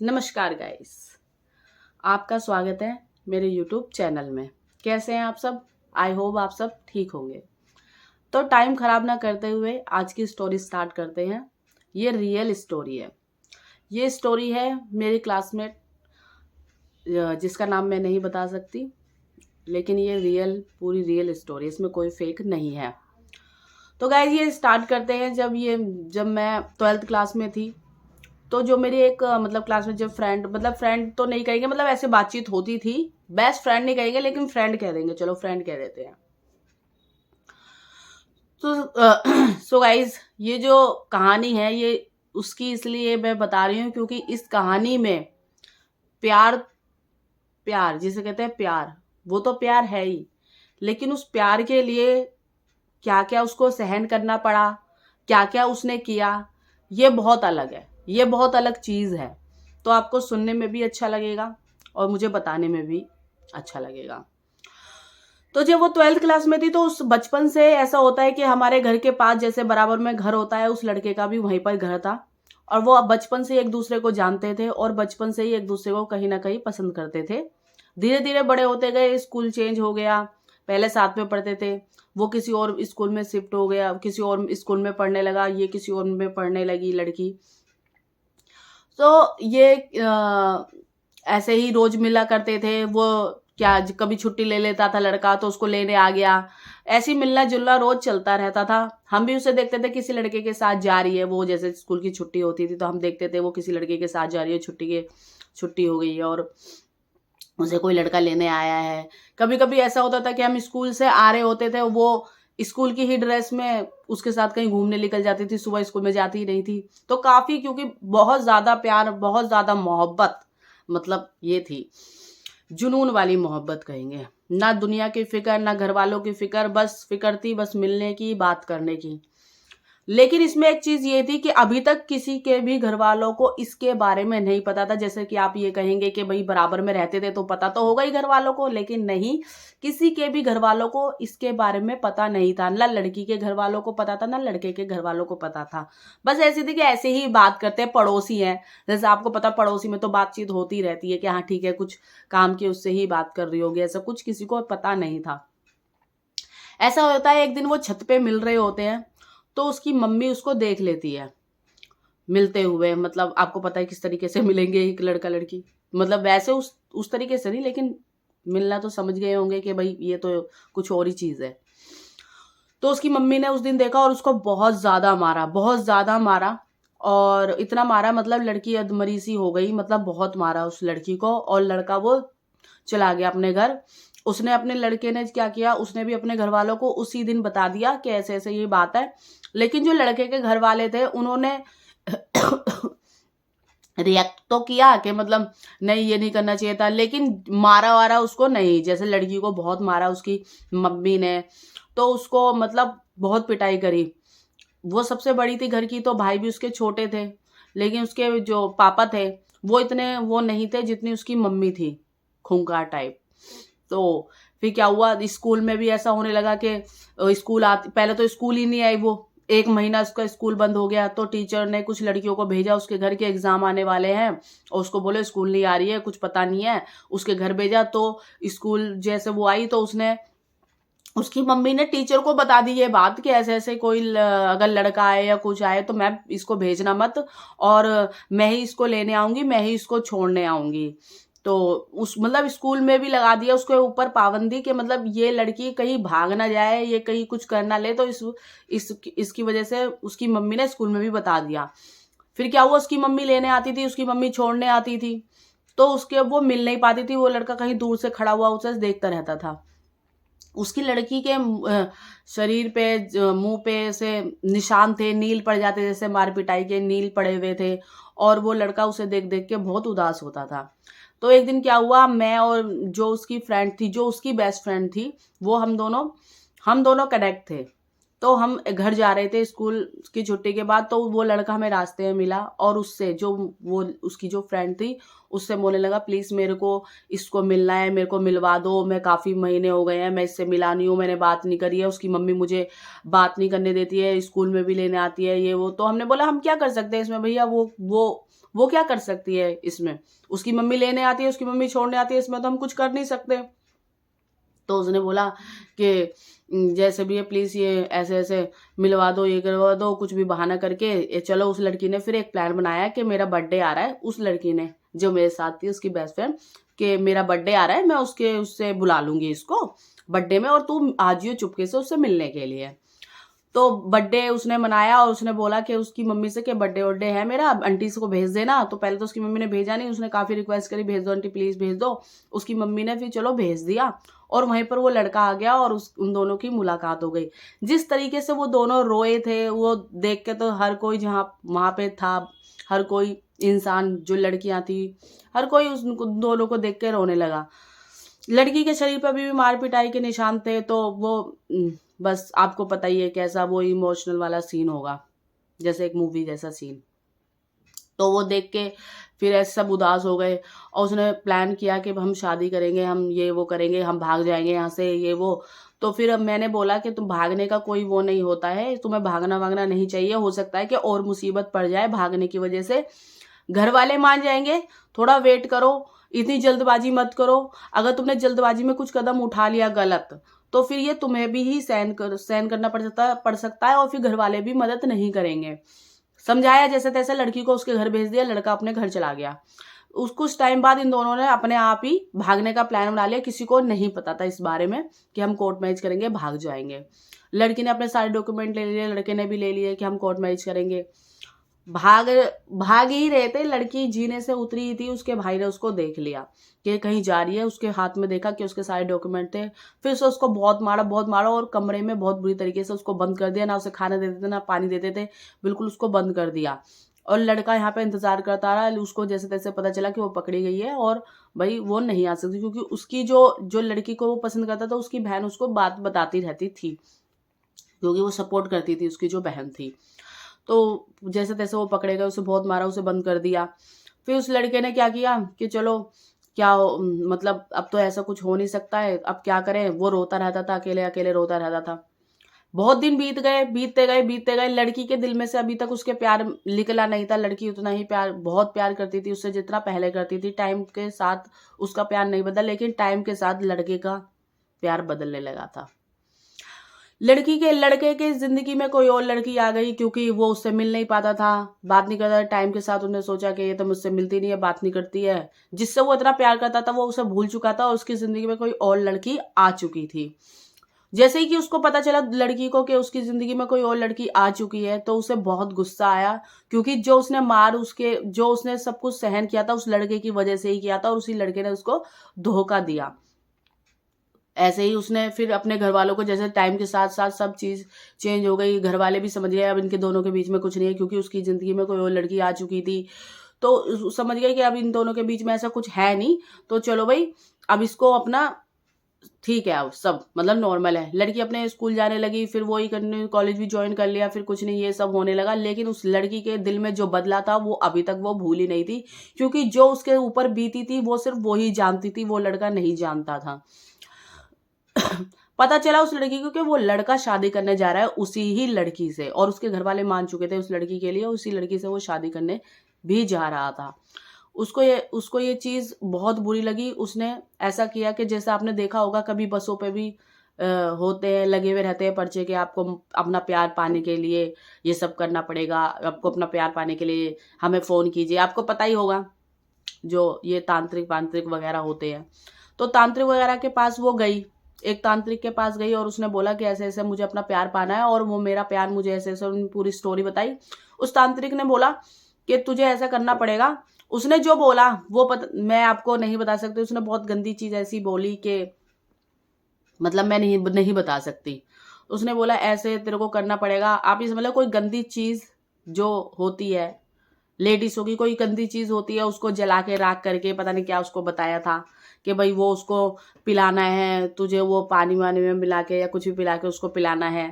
नमस्कार गाइस, आपका स्वागत है मेरे यूट्यूब चैनल में। कैसे हैं आप सब? आई होप आप सब ठीक होंगे। तो टाइम ख़राब ना करते हुए आज की स्टोरी स्टार्ट करते हैं। ये रियल स्टोरी है। ये स्टोरी है मेरी क्लासमेट जिसका नाम मैं नहीं बता सकती, लेकिन ये पूरी रियल स्टोरी, इसमें कोई फेक नहीं है। तो गाइस ये स्टार्ट करते हैं जब मैं 12th क्लास में थी। तो जो मेरी एक मतलब क्लास में जो फ्रेंड, मतलब फ्रेंड तो नहीं कहेंगे, मतलब ऐसे बातचीत होती थी। बेस्ट फ्रेंड नहीं कहेंगे लेकिन फ्रेंड कह देंगे, चलो फ्रेंड कह देते हैं। तो सो गाइज ये जो कहानी है ये उसकी इसलिए मैं बता रही हूँ क्योंकि इस कहानी में प्यार प्यार जिसे कहते हैं प्यार, वो तो प्यार है ही, लेकिन उस प्यार के लिए क्या क्या उसको सहन करना पड़ा, क्या क्या उसने किया, ये बहुत अलग है। ये बहुत अलग चीज़ है। तो आपको सुनने में भी अच्छा लगेगा और मुझे बताने में भी अच्छा लगेगा। तो जब वो 12th क्लास में थी तो उस बचपन से ऐसा होता है कि हमारे घर के पास जैसे बराबर में घर होता है, उस लड़के का भी वहीं पर घर था और वो बचपन से एक दूसरे को जानते थे और बचपन से ही एक दूसरे को कहीं ना कहीं पसंद करते थे। धीरे धीरे बड़े होते गए, स्कूल चेंज हो गया। पहले साथ में पढ़ते थे, वो किसी और स्कूल में शिफ्ट हो गया, किसी और स्कूल में पढ़ने लगा, ये किसी और में पढ़ने लगी लड़की। तो ये ऐसे ही रोज मिला करते थे। वो क्या कभी छुट्टी ले लेता था लड़का तो उसको लेने आ गया, ऐसी मिलना जुलना रोज चलता रहता था। हम भी उसे देखते थे किसी लड़के के साथ जा रही है, वो जैसे स्कूल की छुट्टी होती थी तो हम देखते थे वो किसी लड़के के साथ जा रही है, छुट्टी हो गई है और उसे कोई लड़का लेने आया है। कभी कभी ऐसा होता था कि हम स्कूल से आ रहे होते थे, वो स्कूल की ही ड्रेस में उसके साथ कहीं घूमने निकल जाती थी, सुबह स्कूल में जाती ही नहीं थी। तो काफी, क्योंकि बहुत ज्यादा प्यार, बहुत ज्यादा मोहब्बत, मतलब ये थी जुनून वाली मोहब्बत कहेंगे। ना दुनिया की फिक्र, ना घर वालों की फिक्र, बस फिक्र थी बस मिलने की, बात करने की। लेकिन इसमें एक चीज ये थी कि अभी तक किसी के भी घर वालों को इसके बारे में नहीं पता था। जैसे कि आप ये कहेंगे कि भाई बराबर में रहते थे तो पता तो होगा ही घर वालों को, लेकिन नहीं, किसी के भी घर वालों को इसके बारे में पता नहीं था। ना लड़की के घर वालों को पता था, ना लड़के के घर वालों को पता था। बस ऐसी थी कि ऐसे ही बात करते हैं, पड़ोसी हैं। जैसे आपको पता, पड़ोसी में तो बातचीत होती रहती है कि हाँ ठीक है, कुछ काम की उससे ही बात कर रही होगी, ऐसा कुछ किसी को पता नहीं था। ऐसा होता है एक दिन वो छत पे मिल रहे होते हैं तो उसकी मम्मी उसको देख लेती है मिलते हुए। मतलब आपको पता है किस तरीके से मिलेंगे एक लड़का लड़की, मतलब वैसे उस तरीके से नहीं, लेकिन मिलना तो समझ गए होंगे कि भाई ये तो कुछ और ही चीज है। तो उसकी मम्मी ने उस दिन देखा और उसको बहुत ज्यादा मारा, बहुत ज्यादा मारा। और इतना मारा मतलब लड़की अधमरी सी हो गई, मतलब बहुत मारा उस लड़की को। और लड़का वो चला गया अपने घर। उसने अपने लड़के ने क्या किया, उसने भी अपने घर वालों को उसी दिन बता दिया कि ऐसे ऐसे ये बात है। लेकिन जो लड़के के घर वाले थे उन्होंने रिएक्ट तो किया कि मतलब नहीं ये नहीं करना चाहिए था, लेकिन मारा वारा उसको नहीं। जैसे लड़की को बहुत मारा उसकी मम्मी ने, तो उसको मतलब बहुत पिटाई करी। वो सबसे बड़ी थी घर की, तो भाई भी उसके छोटे थे, लेकिन उसके जो पापा थे वो इतने वो नहीं थे जितनी उसकी मम्मी थी, खूंखार टाइप। तो फिर क्या हुआ, स्कूल में भी ऐसा होने लगा कि स्कूल आती, पहले तो स्कूल ही नहीं आई वो। 1 महीना उसका स्कूल बंद हो गया। तो टीचर ने कुछ लड़कियों को भेजा, उसके घर के एग्जाम आने वाले हैं और उसको बोले स्कूल नहीं आ रही है, कुछ पता नहीं है। उसके घर भेजा तो स्कूल जैसे वो आई तो उसकी मम्मी ने टीचर को बता दी ये बात कि ऐसे ऐसे कोई अगर लड़का आए या कुछ आए तो मैम इसको भेजना मत, और मैं ही इसको लेने आऊंगी, मैं ही इसको छोड़ने आऊंगी। तो उस मतलब स्कूल में भी लगा दिया उसके ऊपर पाबंदी कि मतलब ये लड़की कहीं भाग ना जाए, ये कहीं कुछ कर ना ले। तो इसकी वजह से उसकी मम्मी ने स्कूल में भी बता दिया। फिर क्या हुआ, उसकी मम्मी लेने आती थी, उसकी मम्मी छोड़ने आती थी, तो उसके वो मिल नहीं पाती थी। वो लड़का कहीं दूर से खड़ा हुआ उसे देखता रहता था। उसकी लड़की के शरीर पे, मुंह पे से निशान थे, नील पड़ जाते, जैसे मार पिटाई के नील पड़े हुए थे। और वो लड़का उसे देख देख के बहुत उदास होता था। तो एक दिन क्या हुआ, मैं और जो उसकी फ्रेंड थी, जो उसकी बेस्ट फ्रेंड थी, वो हम दोनों कनेक्ट थे। तो हम घर जा रहे थे स्कूल की छुट्टी के बाद, तो वो लड़का हमें रास्ते में मिला और उससे जो वो उसकी जो फ्रेंड थी उससे बोलने लगा प्लीज मेरे को इसको मिलना है, मेरे को मिलवा दो, मैं काफी महीने हो गए हैं मैं इससे मिला नहीं हूँ, मैंने बात नहीं करी है, उसकी मम्मी मुझे बात नहीं करने देती है, स्कूल में भी लेने आती है, ये वो। तो हमने बोला हम क्या कर सकते हैं इसमें भैया, वो वो क्या कर सकती है इसमें? उसकी मम्मी लेने आती है, उसकी मम्मी छोड़ने आती है, इसमें तो हम कुछ कर नहीं सकते। तो उसने बोला कि जैसे भी है प्लीज़ ये ऐसे ऐसे मिलवा दो, ये करवा दो, कुछ भी बहाना करके चलो। उस लड़की ने फिर एक प्लान बनाया कि मेरा बर्थडे आ रहा है, उस लड़की ने जो मेरे साथ थी, उसकी बेस्ट फ्रेंड, कि मेरा बर्थडे आ रहा है, मैं उससे बुला लूंगी इसको बर्थडे में, और तू आ जियो चुपके से उससे मिलने के लिए। तो बर्थडे उसने मनाया और उसने बोला कि उसकी मम्मी से कि बर्थडे वर्डे है मेरा, आंटी को भेज देना। तो पहले तो उसकी मम्मी ने भेजा नहीं, उसने काफ़ी रिक्वेस्ट करी, भेज दो आंटी प्लीज़ भेज दो। उसकी मम्मी ने फिर चलो भेज दिया, और वहीं पर वो लड़का आ गया और उन दोनों की मुलाकात हो गई। जिस तरीके से वो दोनों रोए थे, वो देख के तो हर कोई जहाँ वहाँ पे था, हर कोई इंसान, जो लड़कियां थी, हर कोई उस दोनों को देख के रोने लगा। लड़की के शरीर पर भी मार पिटाई के निशान थे। तो वो बस आपको पता ही है कैसा वो इमोशनल वाला सीन होगा, जैसे एक मूवी जैसा सीन। तो वो देख के फिर ऐसे सब उदास हो गए, और उसने प्लान किया कि हम शादी करेंगे, हम ये वो करेंगे, हम भाग जाएंगे यहाँ से, ये वो। तो फिर अब मैंने बोला कि तुम भागने का कोई वो नहीं होता है, तुम्हें भागना वागना नहीं चाहिए। हो सकता है कि और मुसीबत पड़ जाए भागने की वजह से, घर वाले मान जाएंगे, थोड़ा वेट करो, इतनी जल्दबाजी मत करो। अगर तुमने जल्दबाजी में कुछ कदम उठा लिया गलत, तो फिर ये तुम्हें भी ही सहन करना पड़ सकता है, और फिर घर वाले भी मदद नहीं करेंगे। समझाया जैसे तैसे, लड़की को उसके घर भेज दिया, लड़का अपने घर चला गया। कुछ टाइम बाद इन दोनों ने अपने आप ही भागने का प्लान बना लिया, किसी को नहीं पता था इस बारे में कि हम कोर्ट मैरिज करेंगे, भाग जाएंगे। लड़की ने अपने सारे डॉक्यूमेंट ले लिए, लड़के ने भी ले लिए कि हम कोर्ट मैरिज करेंगे। भाग भाग ही रहे थे, लड़की जीने से उतरी ही थी, उसके भाई ने उसको देख लिया कि कहीं जा रही है, उसके हाथ में देखा कि उसके सारे डॉक्यूमेंट थे। फिर से उसको बहुत मारा, और कमरे में बहुत बुरी तरीके से उसको बंद कर दिया, ना उसे खाना देते थे ना पानी देते थे, बिल्कुल उसको बंद कर दिया। और लड़का यहाँ पे इंतजार करता रहा। उसको जैसे तैसे पता चला कि वो पकड़ी गई है, और भाई वो नहीं आ सकती, क्योंकि उसकी जो लड़की को वो पसंद करता था, उसकी बहन उसको बात बताती रहती थी, क्योंकि वो सपोर्ट करती थी, उसकी जो बहन थी। तो जैसे तैसे वो पकड़े गए, उसे बहुत मारा, उसे बंद कर दिया। फिर उस लड़के ने क्या किया कि चलो मतलब अब तो ऐसा कुछ हो नहीं सकता है, अब क्या करें। वो रोता रहता था, अकेले अकेले रोता रहता था। बहुत दिन बीत गए, बीतते गए। लड़की के दिल में से अभी तक उसके प्यार निकला नहीं था। लड़की उतना ही बहुत प्यार करती थी उससे जितना पहले करती थी। टाइम के साथ उसका प्यार नहीं बदला, लेकिन टाइम के साथ लड़के का प्यार बदलने लगा था। लड़के के जिंदगी में कोई और लड़की आ गई, क्योंकि वो उससे मिल नहीं पाता था, बात नहीं करता। टाइम के साथ उन्होंने सोचा कि ये तो मुझसे मिलती नहीं है, बात नहीं करती है। जिससे वो इतना प्यार करता था वो उसे भूल चुका था, और उसकी जिंदगी में कोई और लड़की आ चुकी थी। जैसे ही कि उसको पता चला लड़की को कि उसकी जिंदगी में कोई और लड़की आ चुकी है, तो उसे बहुत गुस्सा आया, क्योंकि जो उसने सब कुछ सहन किया था उस लड़के की वजह से ही किया था, और उसी लड़के ने उसको धोखा दिया। ऐसे ही उसने फिर अपने घर वालों को, जैसे टाइम के साथ साथ सब चीज़ चेंज हो गई, घर वाले भी समझ गए अब इनके दोनों के बीच में कुछ नहीं है, क्योंकि उसकी ज़िंदगी में कोई और लड़की आ चुकी थी। तो समझ गए कि अब इन दोनों के बीच में ऐसा कुछ है नहीं, तो चलो भाई अब इसको अपना ठीक है, अब सब मतलब नॉर्मल है। लड़की अपने स्कूल जाने लगी, फिर वही कंटिन्यू कॉलेज भी ज्वाइन कर लिया, फिर कुछ नहीं ये सब होने लगा। लेकिन उस लड़की के दिल में जो बदला था वो अभी तक वो भूली नहीं थी, क्योंकि जो उसके ऊपर बीती थी वो सिर्फ वो ही जानती थी, वो लड़का नहीं जानता था। पता चला उस लड़की को कि वो लड़का शादी करने जा रहा है उसी ही लड़की से, और उसके घर वाले मान चुके थे उस लड़की के लिए, उसी लड़की से वो शादी करने भी जा रहा था। उसको ये चीज़ बहुत बुरी लगी। उसने ऐसा किया कि जैसे आपने देखा होगा कभी बसों पे भी होते हैं, लगे हुए रहते हैं पर्चे के, आपको अपना प्यार पाने के लिए ये सब करना पड़ेगा, आपको अपना प्यार पाने के लिए हमें फ़ोन कीजिए। आपको पता ही होगा जो ये तांत्रिक वगैरह होते हैं। तो तांत्रिक वगैरह के पास वो गई, एक तांत्रिक के पास गई, और उसने बोला कि ऐसे ऐसे मुझे अपना प्यार पाना है, और वो मेरा प्यार मुझे ऐसे ऐसे, उन्होंने पूरी स्टोरी बताई। उस तांत्रिक ने बोला कि तुझे ऐसा करना पड़ेगा। उसने जो बोला वो मैं आपको नहीं बता सकती। उसने बहुत गंदी चीज ऐसी बोली कि मतलब मैं नहीं बता सकती। उसने बोला ऐसे तेरे को करना पड़ेगा। आप ये समझ लो कोई गंदी चीज जो होती है, लेडीज़ों की कोई गंदी चीज़ होती है, उसको जला के राख करके पता नहीं क्या उसको बताया था कि भाई वो उसको पिलाना है तुझे, वो पानी वानी में मिला के या कुछ भी पिला के उसको पिलाना है।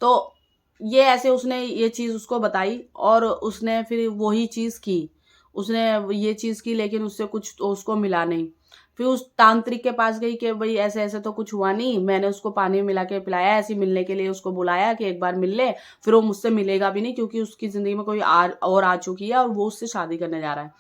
तो ये ऐसे उसने ये चीज़ उसको बताई, और उसने फिर वही चीज़ की। उसने ये चीज़ की, लेकिन उससे कुछ तो उसको मिला नहीं। फिर उस तांत्रिक के पास गई कि भाई ऐसे ऐसे तो कुछ हुआ नहीं, मैंने उसको पानी मिला के पिलाया, ऐसे मिलने के लिए उसको बुलाया कि एक बार मिल ले, फिर वो मुझसे मिलेगा भी नहीं क्योंकि उसकी ज़िंदगी में कोई और आ चुकी है और वो उससे शादी करने जा रहा है।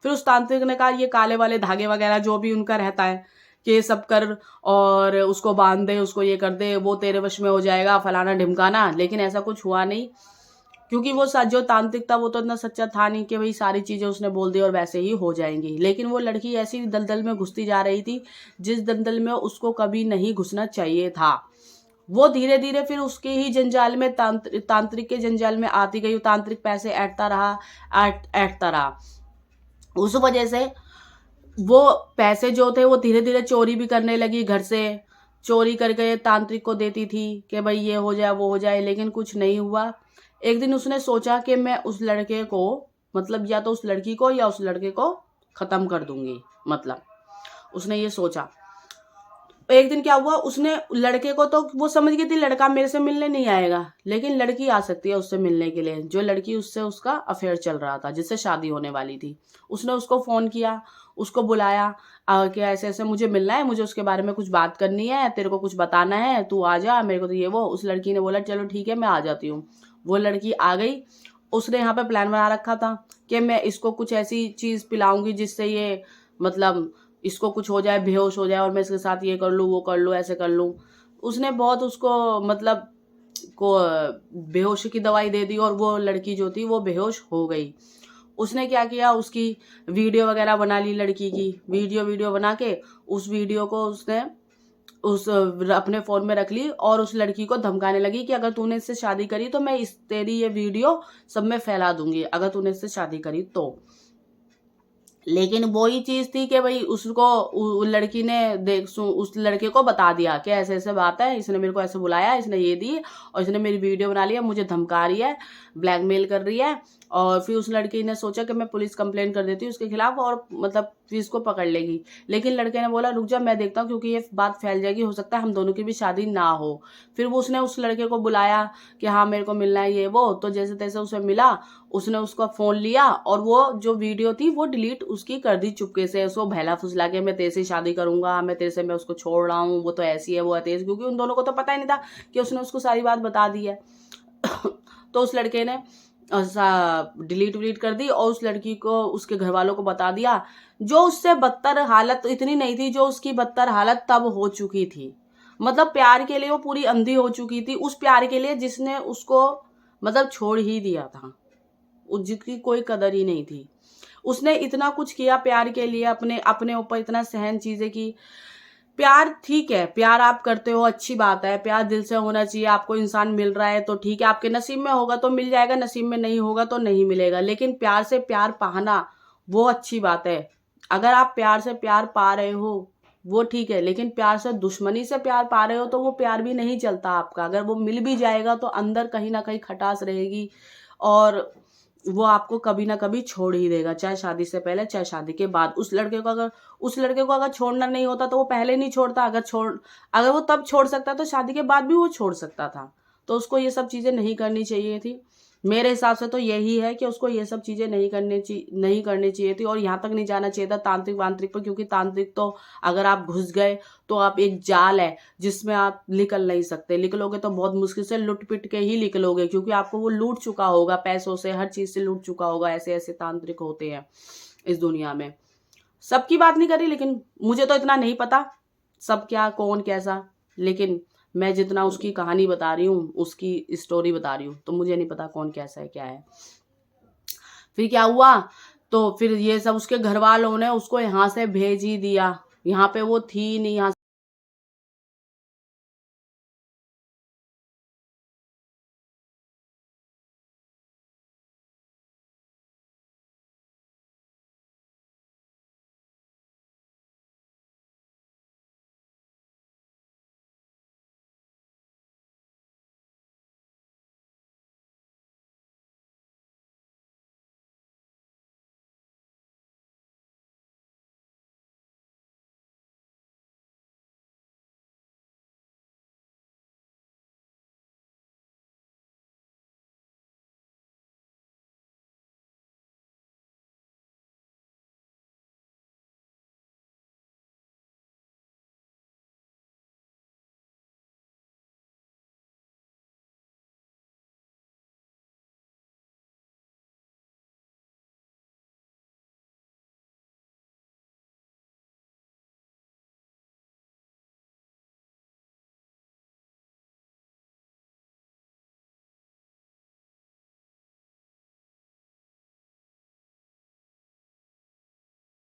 फिर उस तांत्रिक ने कहा ये काले वाले धागे वगैरह जो भी उनका रहता है कि ये सब कर और उसको बांध दे, उसको ये कर दे, वो तेरे वश में हो जाएगा, फलाना ढिमकाना। लेकिन ऐसा कुछ हुआ नहीं क्योंकि वो जो तांत्रिक था वो तो इतना सच्चा था नहीं कि भाई सारी चीज़ें उसने बोल दी और वैसे ही हो जाएंगी। लेकिन वो लड़की ऐसी दलदल में घुसती जा रही थी जिस दलदल में उसको कभी नहीं घुसना चाहिए था। वो धीरे धीरे फिर उसके ही जंजाल में तांत्रिक के जंजाल में आती गई। तांत्रिक पैसे ऐंठता रहा। उस वजह से वो पैसे जो थे वो धीरे धीरे चोरी भी करने लगी, घर से चोरी करके तांत्रिक को देती थी कि भाई ये हो जाए वो हो जाए, लेकिन कुछ नहीं हुआ। एक दिन उसने सोचा कि मैं उस लड़के को, मतलब या तो उस लड़की को या उस लड़के को ख़त्म कर दूंगी, मतलब उसने ये सोचा। एक दिन क्या हुआ, उसने लड़के को, तो वो समझ गई थी लड़का मेरे से मिलने नहीं आएगा, लेकिन लड़की आ सकती है उससे मिलने के लिए, जो लड़की उससे उसका अफेयर चल रहा था, जिससे शादी होने वाली थी। उसने उसको फ़ोन किया, उसको बुलाया कि ऐसे ऐसे मुझे मिलना है, मुझे उसके बारे में कुछ बात करनी है, तेरे को कुछ बताना है, तू आ जा, मेरे को तो ये वो। उस लड़की ने बोला चलो ठीक है मैं आ जाती हूँ। वो लड़की आ गई। उसने यहाँ पे प्लान बना रखा था कि मैं इसको कुछ ऐसी चीज़ पिलाऊंगी जिससे ये, मतलब इसको कुछ हो जाए, बेहोश हो जाए, और मैं इसके साथ ये कर लूँ वो कर लूँ ऐसे कर लूँ। उसने बहुत उसको मतलब को बेहोशी की दवाई दे दी और वो लड़की जो थी वो बेहोश हो गई। उसने क्या किया, उसकी वीडियो वगैरह बना ली, लड़की की वीडियो बना के उस वीडियो को उसने अपने फ़ोन में रख ली और उस लड़की को धमकाने लगी कि अगर तूने इससे शादी करी तो मैं तेरी ये वीडियो सब में फैला दूंगी, अगर तूने इससे शादी करी तो। लेकिन वही चीज़ थी कि भाई उसको लड़की ने उस लड़के को बता दिया कि ऐसे ऐसे बात है, इसने मेरे को ऐसे बुलाया, इसने ये दी और इसने मेरी वीडियो बना लिया, मुझे धमका रही है, ब्लैकमेल कर रही है। और फिर उस लड़की ने सोचा कि मैं पुलिस कंप्लेंट कर देती हूँ उसके खिलाफ और मतलब फिर इसको पकड़ लेगी। लेकिन लड़के ने बोला रुक जा, मैं देखता हूँ, क्योंकि ये बात फैल जाएगी, हो सकता है हम दोनों की भी शादी ना हो। फिर उसने उस लड़के को बुलाया कि हाँ मेरे को मिलना है ये वो। तो जैसे तैसे उसे मिला, उसने उसका फ़ोन लिया और वो जो वीडियो थी वो डिलीट उसकी कर दी चुपके से। उसको बहला फुसला के मैं तेरे से शादी करूंगा, मैं तेरे से, मैं उसको छोड़ रहा हूँ, वो तो ऐसी है वो है तेज, क्योंकि उन दोनों को तो पता ही नहीं था कि उसने उसको सारी बात बता दी है। तो उस लड़के ने डिलीट कर दी और उस लड़की को, उसके घर वालों को बता दिया। जो उससे बदतर हालत इतनी नहीं थी जो उसकी बदतर हालत तब हो चुकी थी। मतलब प्यार के लिए वो पूरी अंधी हो चुकी थी, उस प्यार के लिए जिसने उसको मतलब छोड़ ही दिया था, जिसकी कोई कदर ही नहीं थी। उसने इतना कुछ किया प्यार के लिए, अपने ऊपर इतना सहन चीजें की। प्यार ठीक है, प्यार आप करते हो अच्छी बात है, प्यार दिल से होना चाहिए। आपको इंसान मिल रहा है तो ठीक है, आपके नसीब में होगा तो मिल जाएगा, नसीब में नहीं होगा तो नहीं मिलेगा। लेकिन प्यार से प्यार पाना वो अच्छी बात है। अगर आप प्यार से प्यार पा रहे हो वो ठीक है, लेकिन प्यार से दुश्मनी से प्यार पा रहे हो तो वो प्यार भी नहीं चलता आपका। अगर वो मिल भी जाएगा तो अंदर कहीं ना कहीं खटास रहेगी और वो आपको कभी ना कभी छोड़ ही देगा, चाहे शादी से पहले चाहे शादी के बाद। उस लड़के को अगर छोड़ना नहीं होता तो वो पहले नहीं छोड़ता। अगर वो तब छोड़ सकता तो शादी के बाद भी वो छोड़ सकता था। तो उसको ये सब चीज़ें नहीं करनी चाहिए थी। मेरे हिसाब से तो यही है कि उसको ये सब चीज़ें नहीं करनी चाहिए थी और यहाँ तक नहीं जाना चाहिए था तांत्रिक वांत्रिक पर, क्योंकि तांत्रिक तो अगर आप घुस गए तो आप एक जाल है जिसमें आप निकल नहीं सकते। निकलोगे तो बहुत मुश्किल से लुट पिट के ही निकलोगे, क्योंकि आपको वो लूट चुका होगा, पैसों से हर चीज़ से लूट चुका होगा। ऐसे ऐसे तांत्रिक होते हैं इस दुनिया में। सबकी बात नहीं करी, लेकिन मुझे तो इतना नहीं पता सब क्या कौन कैसा, लेकिन मैं जितना उसकी कहानी बता रही हूँ, उसकी स्टोरी बता रही हूँ, तो मुझे नहीं पता कौन कैसा है क्या है। फिर क्या हुआ, तो फिर ये सब उसके घर वालों ने उसको यहाँ से भेज ही दिया। यहाँ पे वो थी नहीं, यहाँ